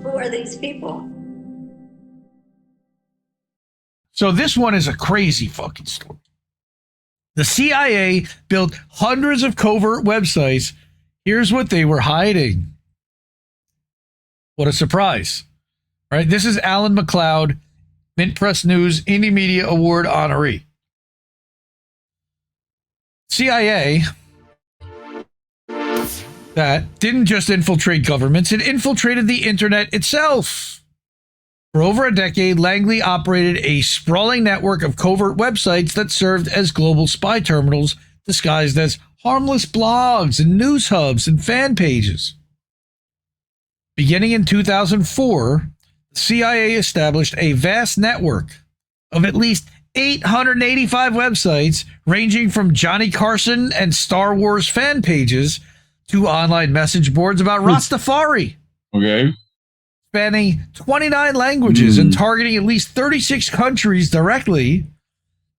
Who are these people? So this one is a crazy fucking story. The CIA built hundreds of covert websites. Here's what they were hiding. What a surprise. All right, this is Alan McLeod, Mint Press News Indie Media Award honoree. CIA that didn't just infiltrate governments, it infiltrated the internet itself. For over a decade, Langley operated a sprawling network of covert websites that served as global spy terminals disguised as harmless blogs and news hubs and fan pages. Beginning in 2004, the CIA established a vast network of at least 885 websites ranging from Johnny Carson and Star Wars fan pages to online message boards about Rastafari. Okay. Spanning 29 languages and targeting at least 36 countries directly.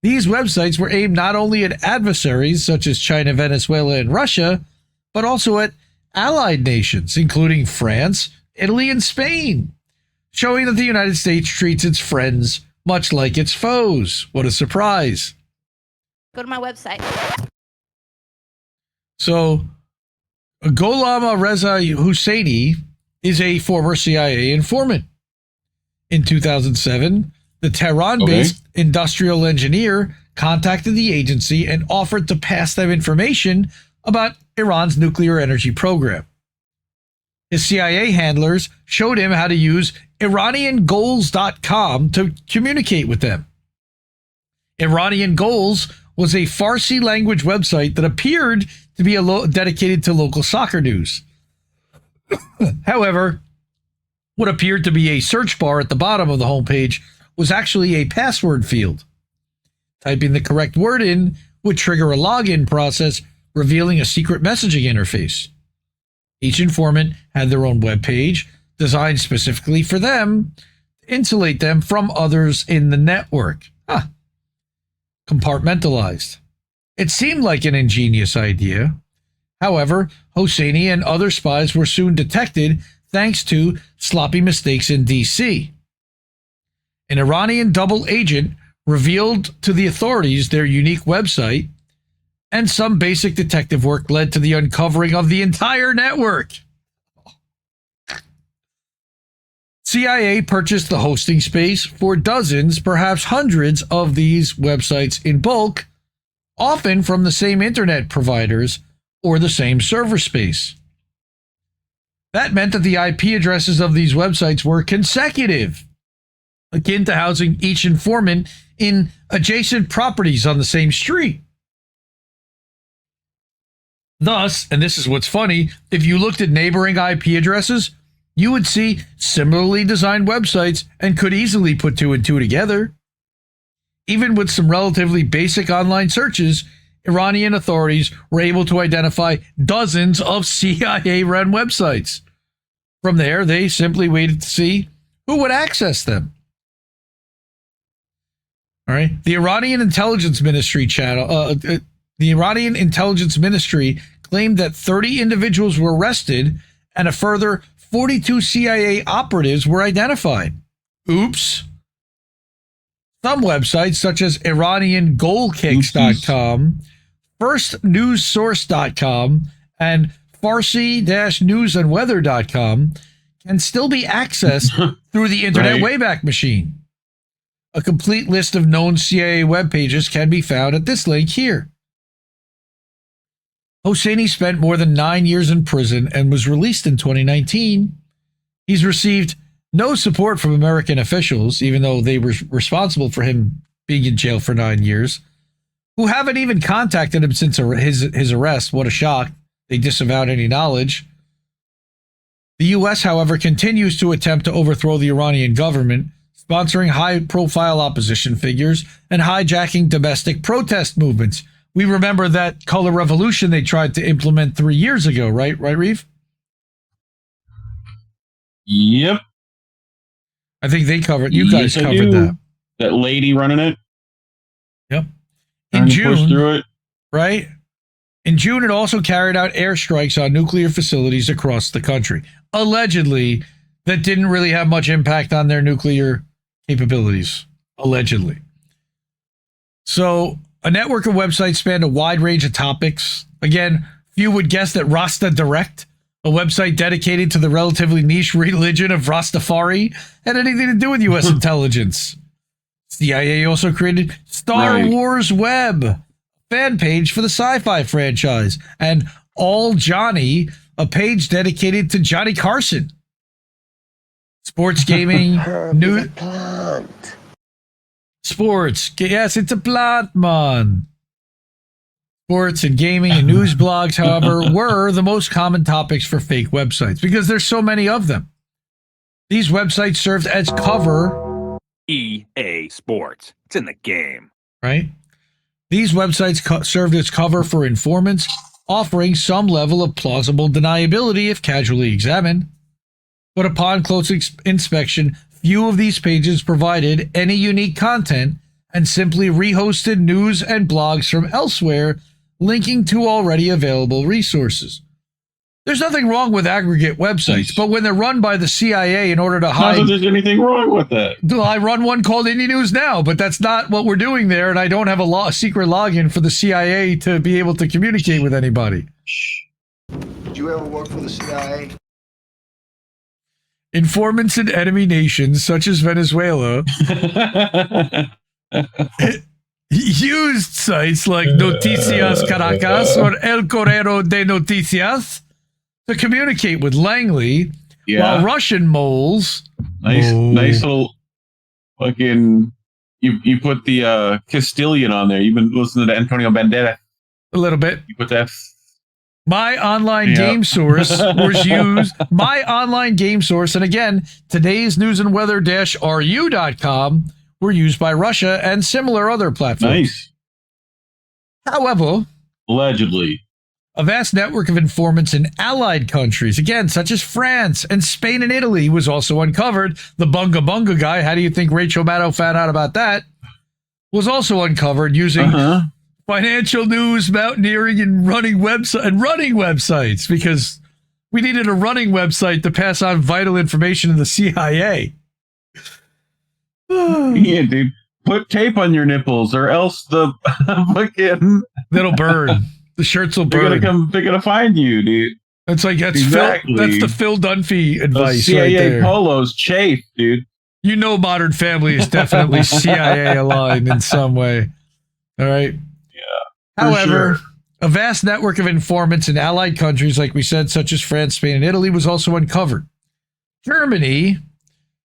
These websites were aimed not only at adversaries such as China, Venezuela, and Russia, but also at allied nations, including France, Italy, and Spain, showing that the United States treats its friends much like its foes. What a surprise. Go to my website. So, Gholam Reza Husseini is a former CIA informant. In 2007, the Tehran-based industrial engineer contacted the agency and offered to pass them information about Iran's nuclear energy program. His CIA handlers showed him how to use IranianGoals.com to communicate with them. Iranian Goals was a Farsi language website that appeared to be dedicated to local soccer news. However, what appeared to be a search bar at the bottom of the homepage was actually a password field. Typing the correct word in would trigger a login process, revealing a secret messaging interface. Each informant had their own web page designed specifically for them to insulate them from others in the network. Compartmentalized. It seemed like an ingenious idea. However, Hosseini and other spies were soon detected thanks to sloppy mistakes in D.C. An Iranian double agent revealed to the authorities their unique website, and some basic detective work led to the uncovering of the entire network. CIA purchased the hosting space for dozens, perhaps hundreds of these websites in bulk, often from the same internet providers or the same server space. That meant that the IP addresses of these websites were consecutive, akin to housing each informant in adjacent properties on the same street. Thus, and this is what's funny, if you looked at neighboring IP addresses, you would see similarly designed websites and could easily put two and two together. Even with some relatively basic online searches, Iranian authorities were able to identify dozens of CIA-run websites. From there, they simply waited to see who would access them. All right. The Iranian Intelligence Ministry claimed that 30 individuals were arrested and a further 42 CIA operatives were identified. Oops. Some websites, such as IranianGoalKicks.com, FirstNewsSource.com, and Farsi-newsandweather.com, can still be accessed through the Internet Wayback Machine. A complete list of known CIA web pages can be found at this link here. Hosseini spent more than 9 years in prison and was released in 2019. He's received no support from American officials, even though they were responsible for him being in jail for 9 years, who haven't even contacted him since his arrest. What a shock. They disavowed any knowledge. The U.S., however, continues to attempt to overthrow the Iranian government, sponsoring high-profile opposition figures and hijacking domestic protest movements. We remember that color revolution they tried to implement 3 years ago, right? Right, Reef? Yep. I think they covered. You guys covered that. That lady running it. Yep. In June, push through it. Right? In June, it also carried out airstrikes on nuclear facilities across the country. Allegedly, that didn't really have much impact on their nuclear capabilities. Allegedly. So, a network of websites spanned a wide range of topics. Again, few would guess that Rasta Direct, a website dedicated to the relatively niche religion of Rastafari, had anything to do with U.S. intelligence. CIA also created Star Wars Web, fan page for the sci-fi franchise, and All Johnny, a page dedicated to Johnny Carson. Sports gaming, new plant. Sports, yes, it's a plant, man. Sports and gaming and news blogs, however, were the most common topics for fake websites because there's so many of them. These websites served as cover. EA Sports, it's in the game. Right? These websites served as cover for informants, offering some level of plausible deniability if casually examined. But upon close inspection, few of these pages provided any unique content and simply rehosted news and blogs from elsewhere, linking to already available resources. There's nothing wrong with aggregate websites, but when they're run by the CIA in order to hide... Not that there's anything wrong with that. I run one called Indie News Now, but that's not what we're doing there, and I don't have a secret login for the CIA to be able to communicate with anybody. Did you ever work for the CIA? Informants in enemy nations, such as Venezuela, used sites like Noticias Caracas or El Correo de Noticias to communicate with Langley, while Russian moles... Nice little fucking... You put the Castilian on there. You've been listening to Antonio Banderas. A little bit. You put that... My online game source was used. My online game source, and again, today's news and weather-ru.com were used by Russia and similar other platforms. Nice. However, allegedly, a vast network of informants in allied countries, again, such as France and Spain and Italy, was also uncovered. The Bunga Bunga guy, how do you think Rachel Maddow found out about that? Was also uncovered using financial news, mountaineering, and running websites, because we needed a running website to pass on vital information to the CIA. Yeah, dude. Put tape on your nipples, or else the fucking... That'll burn. The shirts will burn. They're gonna find you, dude. It's like that's the Phil Dunphy advice. CIA right there. polos chafe, dude. You know, Modern Family is definitely CIA aligned in some way. All right. However, a vast network of informants in allied countries, like we said, such as France, Spain, and Italy, was also uncovered. Germany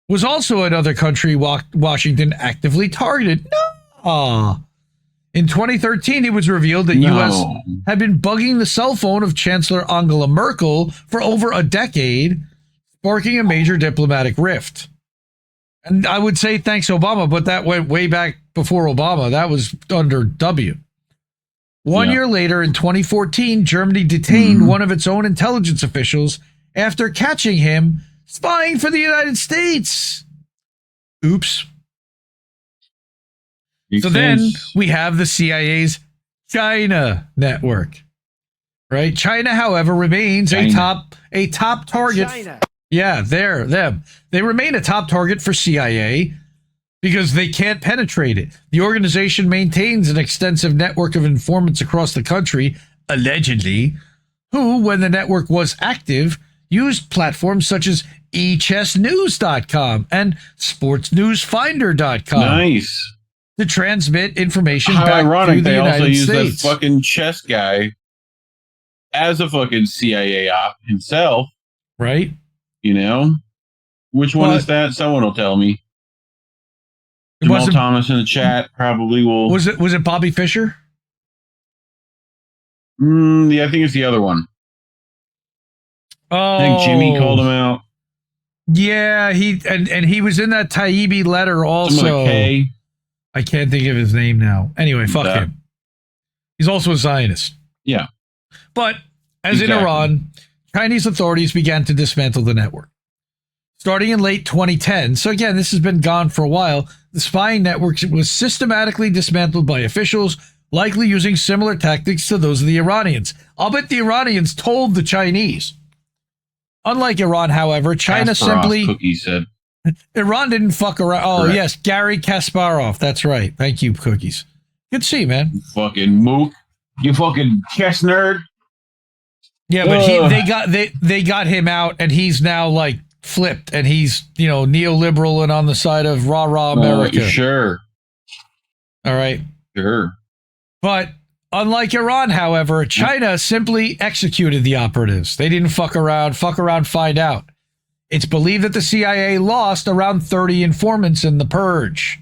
was also another country Washington actively targeted. No. In 2013, it was revealed that U.S. had been bugging the cell phone of Chancellor Angela Merkel for over a decade, sparking a major diplomatic rift. And I would say thanks, Obama, but that went way back before Obama. That was under W. One year later, in 2014, Germany detained one of its own intelligence officials after catching him spying for the United States. Oops. So then we have the CIA's China network, right? China, however, remains a top target. China. Yeah, them. They remain a top target for CIA because they can't penetrate it. The organization maintains an extensive network of informants across the country, allegedly, who, when the network was active, used platforms such as eChessNews.com and SportsNewsFinder.com. Nice. To transmit information How back ironic to the they United also use States. that fucking chess guy as a fucking CIA op himself. Right? You know? Which one is that? Someone will tell me. Jamal Thomas in the chat probably will. Was it Bobby Fischer? Yeah, I think it's the other one. Oh, I think Jimmy called him out. Yeah, he was in that Taibbi letter also. I can't think of his name now. Anyway, fuck him. He's also a Zionist. Yeah. But as in Iran, Chinese authorities began to dismantle the network. Starting in late 2010, so again, this has been gone for a while, the spying network was systematically dismantled by officials likely using similar tactics to those of the Iranians. I'll bet the Iranians told the Chinese. Unlike Iran, however, China simply... Cookie said. Iran didn't fuck around. Oh, Correct. yes, Gary Kasparov. That's right. Thank you, Cookies. Good to see you, man. You fucking mook. You fucking chess nerd. Yeah, but they got him out, and he's now, like, flipped, and he's, neoliberal and on the side of rah-rah America. Sure. All right. Sure. But unlike Iran, however, China simply executed the operatives. They didn't fuck around, find out. It's believed that the CIA lost around 30 informants in the purge.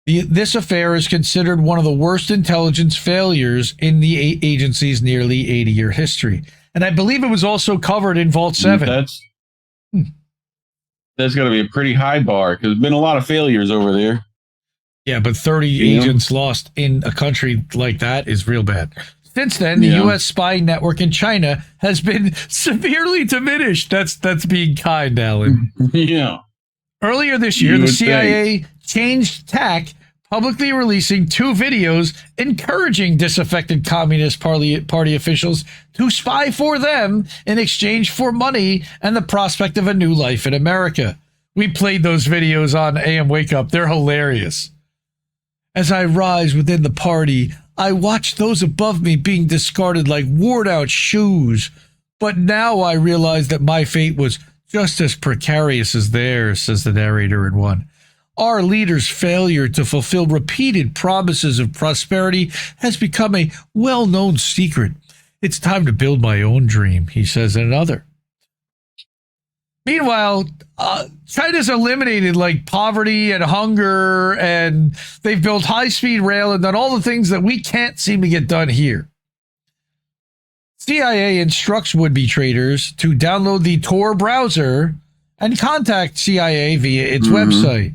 This affair is considered one of the worst intelligence failures in the agency's nearly 80-year history. And I believe it was also covered in Vault 7. That's going to be a pretty high bar, because there's been a lot of failures over there. Yeah, but 30 agents lost in a country like that is real bad. Since then, the U.S. spy network in China has been severely diminished. That's being kind, Alan. Yeah. Earlier this year, the CIA changed tack, publicly releasing 2 videos encouraging disaffected Communist Party officials to spy for them in exchange for money and the prospect of a new life in America. We played those videos on AM Wake Up. They're hilarious. As I rise within the party, I watch those above me being discarded like worn-out shoes. But now I realize that my fate was just as precarious as theirs, says the narrator in one. Our leaders' failure to fulfill repeated promises of prosperity has become a well-known secret. It's time to build my own dream, he says in another. Meanwhile, China's eliminated like poverty and hunger, and they've built high-speed rail and done all the things that we can't seem to get done here. CIA instructs would-be traders to download the Tor browser and contact CIA via its website.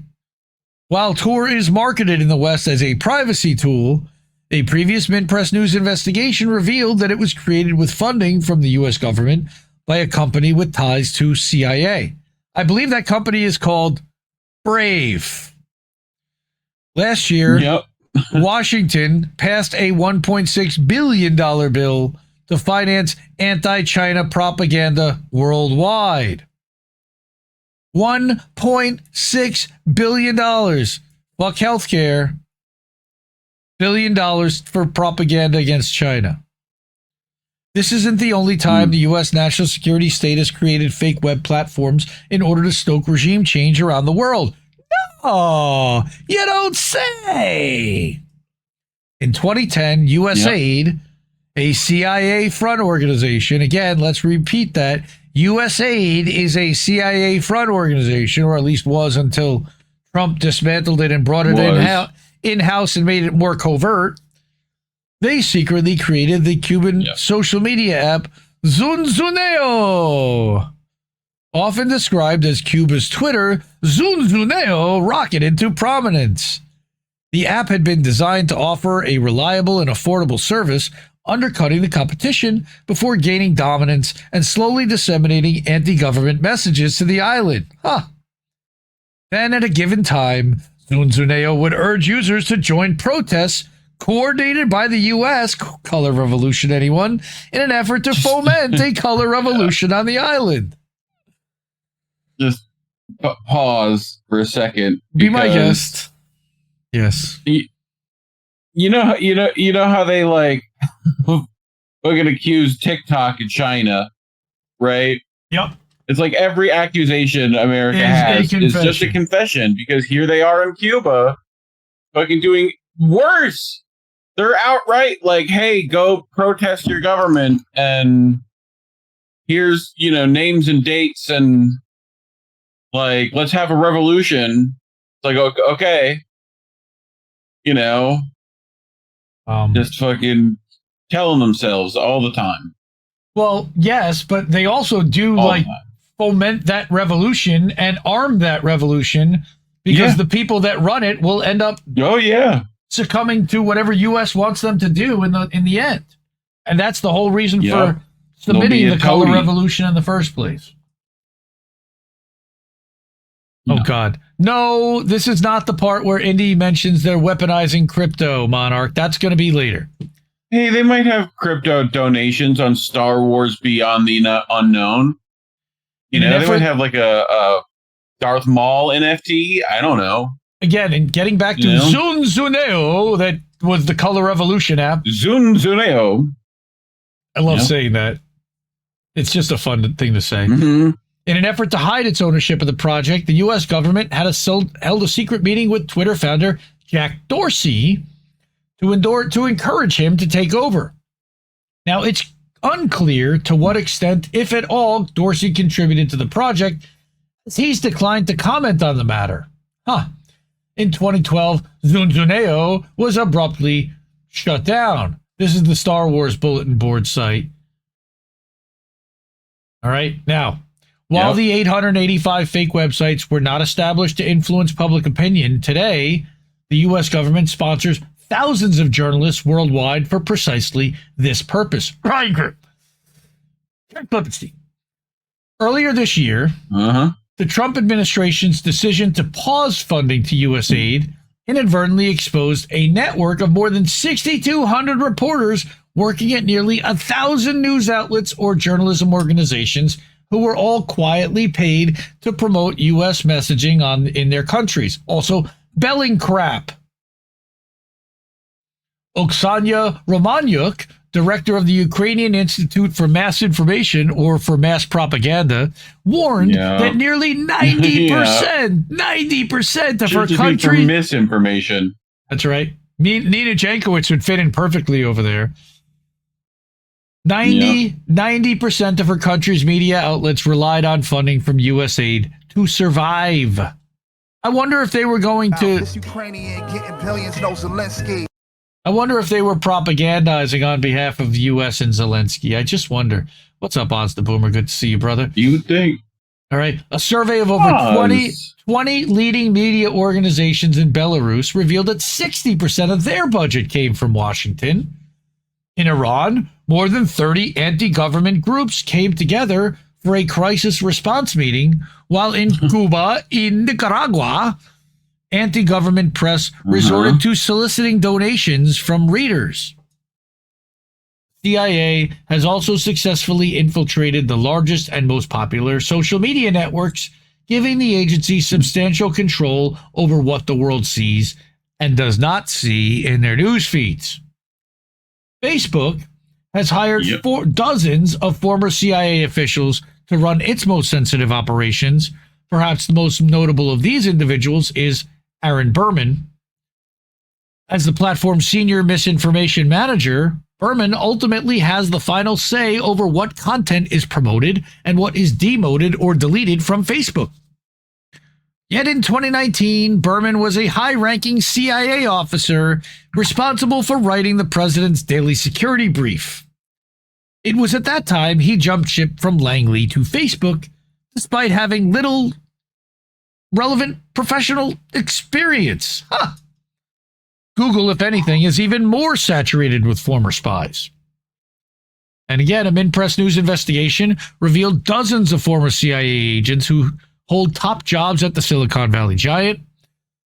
While Tor is marketed in the West as a privacy tool, a previous Mint Press News investigation revealed that it was created with funding from the U.S. government by a company with ties to CIA. I believe that company is called Brave. Last year, Washington passed a $1.6 billion bill to finance anti-China propaganda worldwide. $1.6 billion. Fuck healthcare. $1 billion for propaganda against China. This isn't the only time the U.S. national security state has created fake web platforms in order to stoke regime change around the world. No, you don't say. In 2010, USAID, a CIA front organization, again, let's repeat that, USAID is a CIA front organization, or at least was until Trump dismantled it and brought it in-house and made it more covert. They secretly created the Cuban social media app Zunzuneo. Often described as Cuba's Twitter, Zunzuneo rocketed into prominence. The app had been designed to offer a reliable and affordable service, undercutting the competition before gaining dominance and slowly disseminating anti-government messages to the island. Then at a given time, Zunzuneo would urge users to join protests coordinated by the U.S., color revolution anyone, in an effort to foment a color revolution on the island. Just pause for a second. Be my guest. Yes. You know how they like fucking accuse TikTok in China, right? Yep. It's like every accusation America has is just a confession, because here they are in Cuba fucking doing worse. They're outright like, hey, go protest your government, and here's, names and dates, and like, let's have a revolution. It's like, okay, just fucking telling themselves all the time. Well, yes, but they also do foment that revolution and arm that revolution, because the people that run it will end up succumbing to whatever U.S. wants them to do in the end. And that's the whole reason for submitting the color revolution in the first place. Oh, God. No, this is not the part where Indy mentions they're weaponizing crypto, Monarch. That's going to be later. Hey, they might have crypto donations on Star Wars Beyond the Unknown. You know, they might have like a Darth Maul NFT. I don't know. Again, and getting back to Zun Zuneo, that was the Color Revolution app. Zun Zuneo. I love saying that. It's just a fun thing to say. Mm-hmm. In an effort to hide its ownership of the project, the U.S. government held a secret meeting with Twitter founder Jack Dorsey to encourage him to take over. Now, it's unclear to what extent, if at all, Dorsey contributed to the project, as he's declined to comment on the matter. In 2012, Zunzuneo was abruptly shut down. This is the Star Wars bulletin board site. All right, now, while the 885 fake websites were not established to influence public opinion, today, the U.S. government sponsors thousands of journalists worldwide for precisely this purpose. Earlier this year, the Trump administration's decision to pause funding to USAID inadvertently exposed a network of more than 6,200 reporters working at nearly 1,000 news outlets or journalism organizations who were all quietly paid to promote U.S. messaging in their countries. Also, belling crap. Oksana Romanyuk, director of the Ukrainian Institute for Mass Information, or for Mass Propaganda, warned that nearly 90% of her country... for misinformation. That's right. Nina Jankowicz would fit in perfectly over there. 90% of her country's media outlets relied on funding from USAID to survive. I wonder if they were going to... This Ukrainian getting billions, no Zelensky. I wonder if they were propagandizing on behalf of the U.S. and Zelensky. I just wonder. What's up, Oz the Boomer? Good to see you, brother. You think? All right. A survey of over 20 leading media organizations in Belarus revealed that 60% of their budget came from Washington. In Iran, more than 30 anti-government groups came together for a crisis response meeting, while in Cuba, in Nicaragua, anti-government press resorted to soliciting donations from readers. CIA has also successfully infiltrated the largest and most popular social media networks, giving the agency substantial control over what the world sees and does not see in their news feeds. Facebook has hired dozens of former CIA officials to run its most sensitive operations. Perhaps the most notable of these individuals is Aaron Berman. As the platform's senior misinformation manager, Berman ultimately has the final say over what content is promoted and what is demoted or deleted from Facebook. Yet in 2019, Berman was a high-ranking CIA officer responsible for writing the president's daily security brief. It was at that time he jumped ship from Langley to Facebook, despite having little relevant professional experience. Google, if anything, is even more saturated with former spies. And again, a Minpress News investigation revealed dozens of former CIA agents who hold top jobs at the Silicon Valley giant.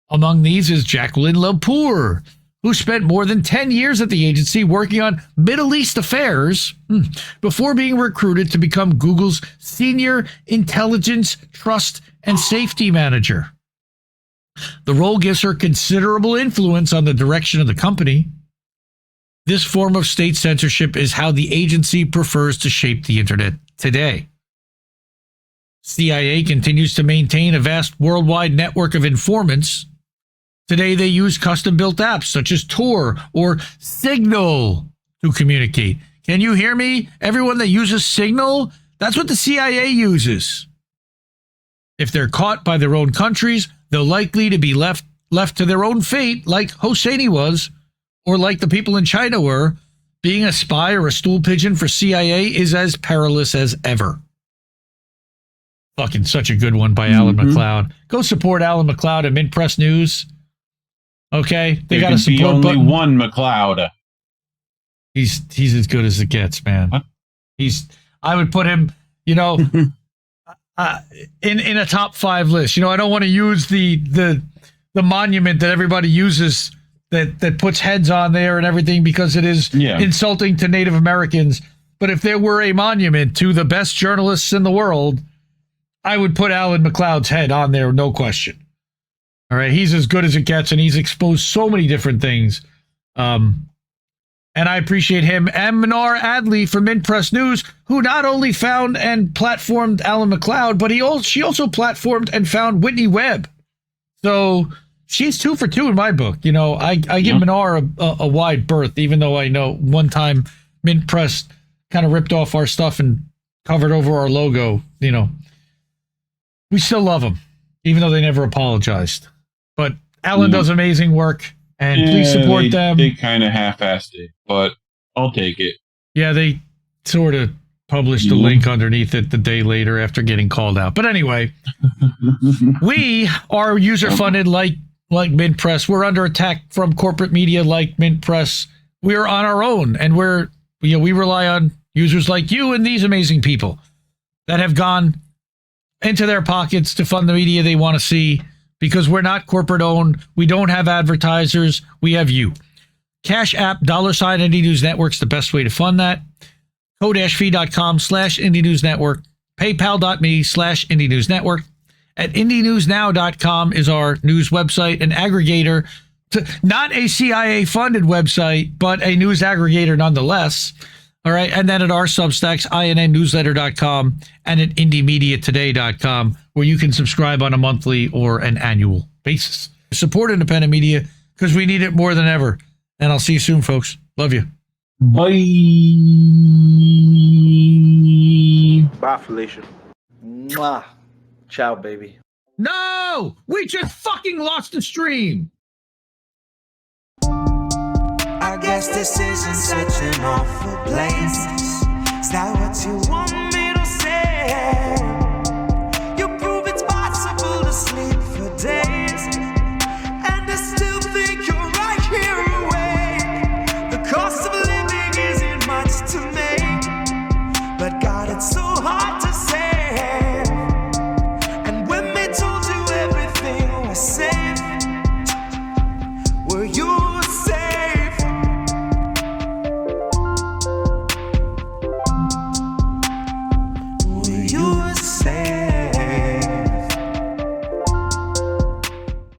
Among these is Jacqueline Lepore, who spent more than 10 years at the agency working on Middle East affairs before being recruited to become Google's Senior Intelligence, Trust, and Safety Manager. The role gives her considerable influence on the direction of the company. This form of state censorship is how the agency prefers to shape the internet today. CIA continues to maintain a vast worldwide network of informants. Today, they use custom-built apps such as Tor or Signal to communicate. Can you hear me? Everyone that uses Signal, that's what the CIA uses. If they're caught by their own countries, they're likely to be left to their own fate, like Hosseini was, or like the people in China were. Being a spy or a stool pigeon for CIA is as perilous as ever. Fucking such a good one by Alan McLeod. Go support Alan McLeod at Minpress News. Okay, they got to support. Only one McLeod. He's as good as it gets, man. Huh? I would put him. You know, in a top 5 list. I don't want to use the monument that everybody uses that puts heads on there and everything because it is insulting to Native Americans. But if there were a monument to the best journalists in the world, I would put Alan McLeod's head on there, no question. All right, he's as good as it gets, and he's exposed so many different things. And I appreciate him. And Minar Adley from Mint Press News, who not only found and platformed Alan McLeod, but she also platformed and found Whitney Webb. So she's 2 for 2 in my book. I give Minar a wide berth, even though I know one time Mint Press kind of ripped off our stuff and covered over our logo. We still love them, even though they never apologized. But Alan does amazing work, and please support them. They kind of half-assed it, but I'll take it. Yeah, they sort of published a link underneath it the day later after getting called out. But anyway, we are user-funded like Mint Press. We're under attack from corporate media like Mint Press. We're on our own, and we rely on users like you and these amazing people that have gone into their pockets to fund the media they want to see, because we're not corporate owned. We don't have advertisers. We have you. Cash App, $, Indie News Network's the best way to fund that. Ko-fi.com/Indie News Network. PayPal.me/Indie News Network. At IndieNewsNow.com is our news website, an aggregator, not a CIA-funded website, but a news aggregator nonetheless. All right, and then at our Substacks, INNnewsletter.com, and at IndieMediaToday.com, where you can subscribe on a monthly or an annual basis. Support independent media, because we need it more than ever. And I'll see you soon, folks. Love you. Bye. Bye, Felicia. Mwah. Ciao, baby. No! We just fucking lost the stream! I guess this isn't such an awful place. Is that what you want?